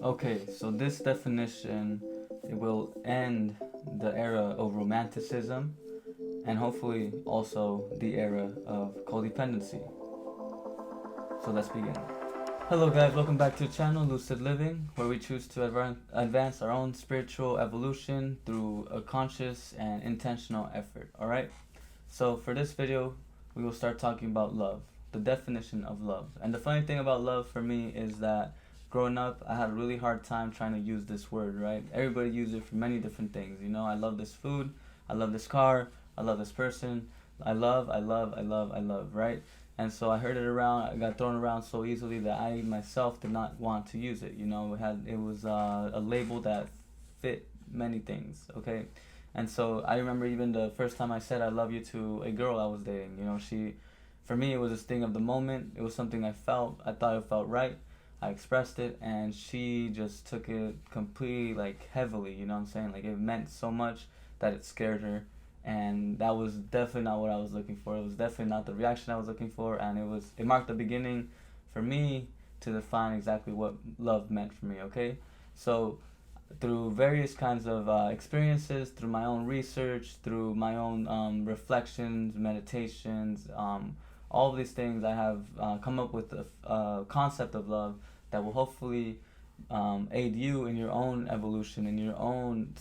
Okay, so this definition, it will end the era of romanticism and hopefully also the era of codependency. So let's begin. Hello guys, welcome back to the channel Lucid Living, where we choose to advance our own spiritual evolution through a conscious and intentional effort. Alright? So for this video, we will start talking about love, the definition of love. And the funny thing about love for me is that growing up, I had a really hard time trying to use this word, right? Everybody uses it for many different things. You know, I love this food, I love this car, I love this person, I love, right? And so I heard it around, I got thrown around so easily that I myself did not want to use it. You know, it was a label that fit many things, okay? And so I remember even the first time I said I love you to a girl I was dating. You know, for me, it was this thing of the moment. It was something I felt. I thought it felt right. I expressed it, and she just took it completely, like, heavily. You know what I'm saying? Like, it meant so much that it scared her, and that was definitely not what I was looking for. It was definitely not the reaction I was looking for, and it marked the beginning for me to define exactly what love meant for me. Okay, so through various kinds of experiences, through my own research, through my own reflections, meditations, all of these things, I have come up with a concept of love that will hopefully aid you in your own evolution, in your own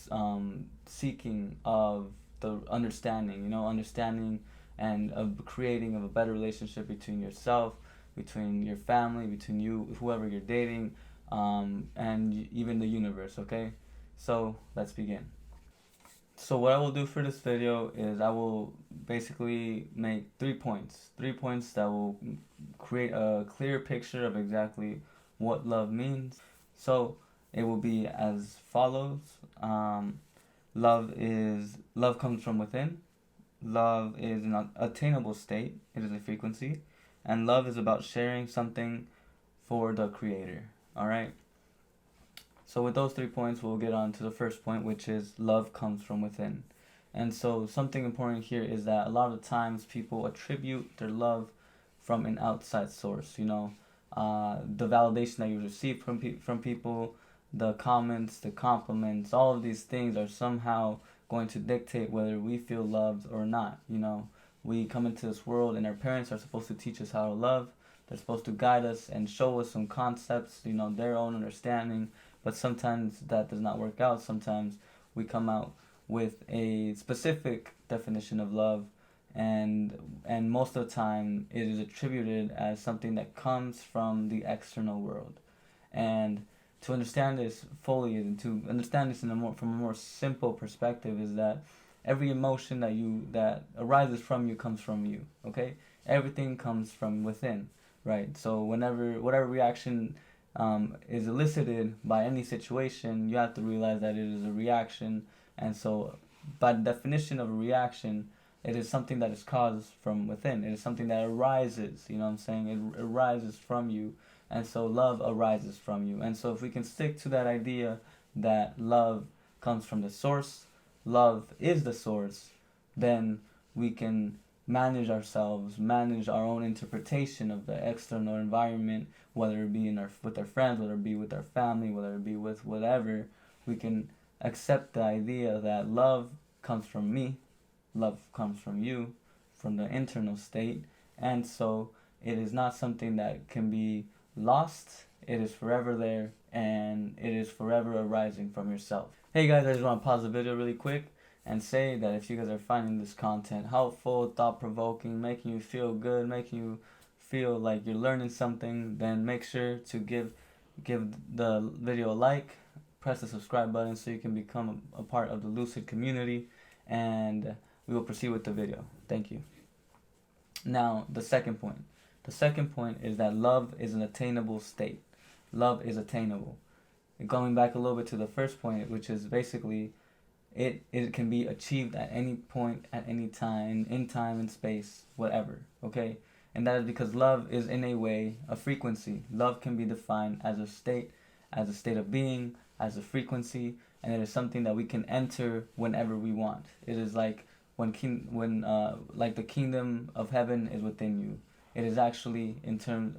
seeking of the understanding, understanding and of creating of a better relationship between yourself, between your family, between you, whoever you're dating, and even the universe, okay? So let's begin. So what I will do for this video is I will basically make 3 points that will create a clear picture of exactly what love means. So it will be as follows. Love comes from within. Love is an attainable state. It is a frequency, and love is about sharing something for the creator. All right. So with those 3 points, we'll get on to the first point, which is love comes from within. And so something important here is that a lot of times people attribute their love from an outside source. The validation that you receive from people, the comments, the compliments, all of these things are somehow going to dictate whether we feel loved or not. We come into this world and our parents are supposed to teach us how to love. They're supposed to guide us and show us some concepts, their own understanding, but sometimes that does not work out. Sometimes we come out with a specific definition of love, and most of the time it is attributed as something that comes from the external world. And to understand this fully and to understand this from a more simple perspective is that every emotion that arises from you comes from you. Okay, everything comes from within, right? So whatever reaction is elicited by any situation, you have to realize that it is a reaction. And so by definition of a reaction, it is something that is caused from within. It is something that arises, you know what I'm saying? It arises from you. And so love arises from you. And so if we can stick to that idea that love comes from the source, love is the source, then we can manage ourselves, manage our own interpretation of the external environment, whether it be with our friends, whether it be with our family, whether it be with whatever. We can accept the idea that love comes from me, love comes from you, from the internal state, and so it is not something that can be lost. It is forever there, and it is forever arising from yourself. Hey guys, I just want to pause the video really quick and say that if you guys are finding this content helpful, thought-provoking, making you feel good, making you feel like you're learning something, then make sure to give the video a like, press the subscribe button so you can become a part of the Lucid community, and we will proceed with the video. Thank you. Now, the second point. The second point is that love is an attainable state. Love is attainable. Going back a little bit to the first point, which is basically it can be achieved at any point, at any time, in time and space, whatever, okay? And that is because love is in a way a frequency. Love can be defined as a state of being, as a frequency, and it is something that we can enter whenever we want. It is like when like the kingdom of heaven is within you. It is actually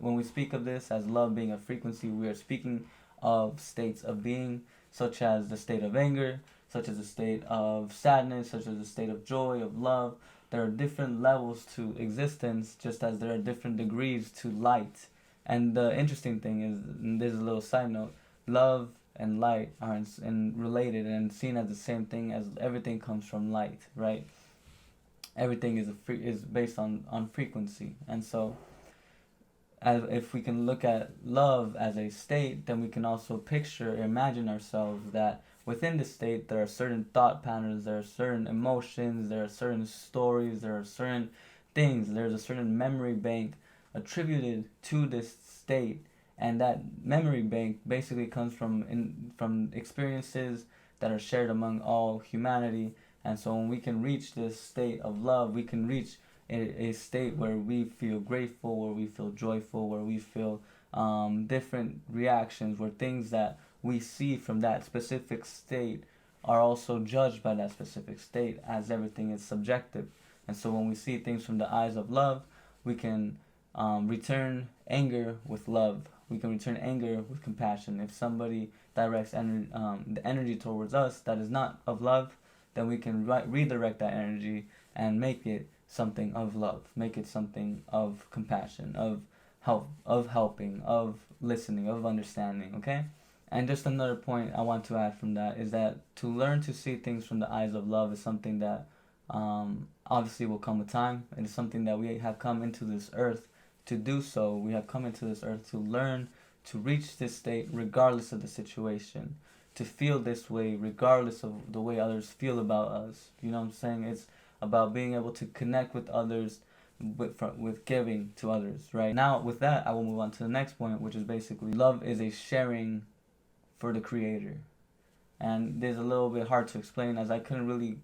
when we speak of this as love being a frequency, we are speaking of states of being, such as the state of anger, such as the state of sadness, such as the state of joy, of love. There are different levels to existence, just as there are different degrees to light. And the interesting thing is, and there's a little side note, love and light are related and seen as the same thing, as everything comes from light, right? Everything is based on frequency. And so if we can look at love as a state, then we can also picture, imagine ourselves that within this state there are certain thought patterns, there are certain emotions, there are certain stories, there are certain things, there's a certain memory bank attributed to this state. And that memory bank basically comes from experiences that are shared among all humanity. And so when we can reach this state of love, we can reach a state where we feel grateful, where we feel joyful, where we feel different reactions, where things that we see from that specific state are also judged by that specific state, as everything is subjective. And so when we see things from the eyes of love, we can return anger with love. We can return anger with compassion. If somebody directs the energy towards us that is not of love, then we can redirect that energy and make it something of love, make it something of compassion, of help, of helping, of listening, of understanding, okay? And just another point I want to add from that is that to learn to see things from the eyes of love is something that obviously will come with time. It is something that we have come into this earth to do so. We have come into this earth to learn to reach this state regardless of the situation, to feel this way regardless of the way others feel about us. You know what I'm saying? It's about being able to connect with others with giving to others, right? Now, with that, I will move on to the next point, which is basically love is a sharing for the Creator. And this is a little bit hard to explain, as I couldn't really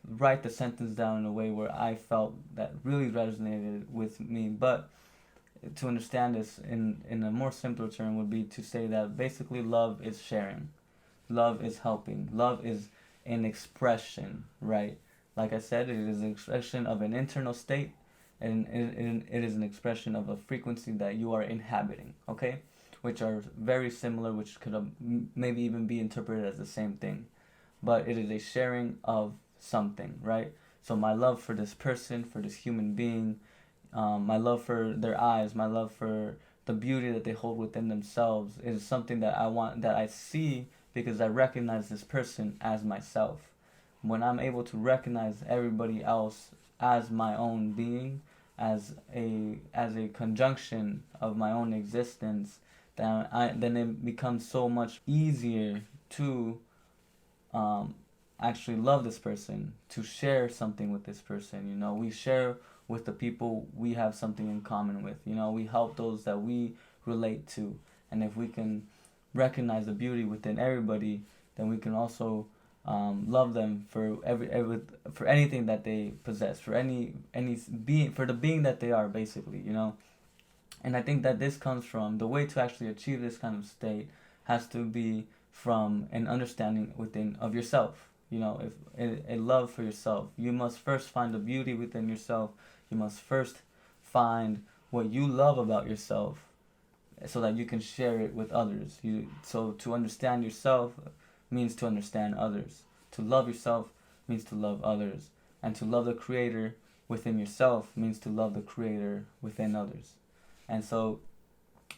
write the sentence down in a way where I felt that really resonated with me. But to understand this in a more simpler term would be to say that basically love is sharing. Love is helping. Love is an expression, right? Like I said, it is an expression of an internal state, and it is an expression of a frequency that you are inhabiting, okay? Which are very similar, which could maybe even be interpreted as the same thing. But it is a sharing of something, right? So my love for this person, for this human being, my love for their eyes, my love for the beauty that they hold within themselves is something that I want, that I see because I recognize this person as myself. When I'm able to recognize everybody else as my own being, as a conjunction of my own existence, then it becomes so much easier to actually love this person, to share something with this person. You know, we share with the people we have something in common with. You know, we help those that we relate to, and if we can recognize the beauty within everybody, then we can also love them for for anything that they possess, for any being, for the being that they are, basically, you know. And I think that this comes from the way to actually achieve this kind of state has to be from an understanding within of yourself. You know, if a love for yourself, you must first find the beauty within yourself. You must first find what you love about yourself, so that you can share it with others. So to understand yourself means to understand others. To love yourself means to love others. And to love the Creator within yourself means to love the Creator within others. And so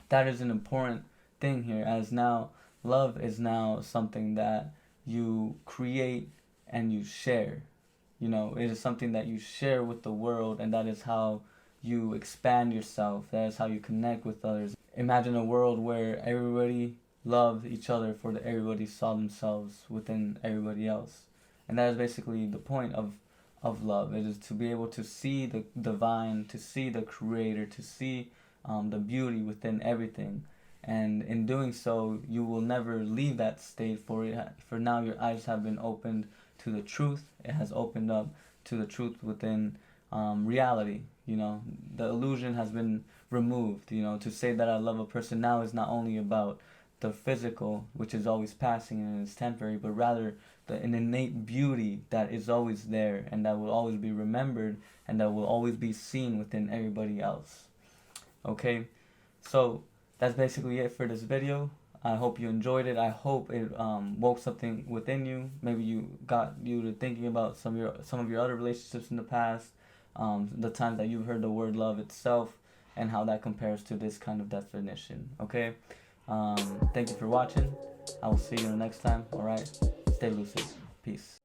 that is an important thing here, as now love is now something that you create and you share. You know, it is something that you share with the world, and that is how you expand yourself. That is how you connect with others. Imagine a world where everybody loved each other, for that everybody saw themselves within everybody else. And that is basically the point of love. It is to be able to see the divine, to see the Creator, to see the beauty within everything. And in doing so, you will never leave that state, for now your eyes have been opened to the truth. It has opened up to the truth within reality. You know, the illusion has been removed. You know, to say that I love a person now is not only about the physical, which is always passing and is temporary, but rather an innate beauty that is always there, and that will always be remembered, and that will always be seen within everybody else. Okay, so that's basically it for this video. I hope you enjoyed it. I hope it woke something within you. Maybe you got you to thinking about some of your other relationships in the past, the times that you've heard the word love itself, and how that compares to this kind of definition. Okay. Thank you for watching. I will see you next time. All right. Stay lucid. Peace.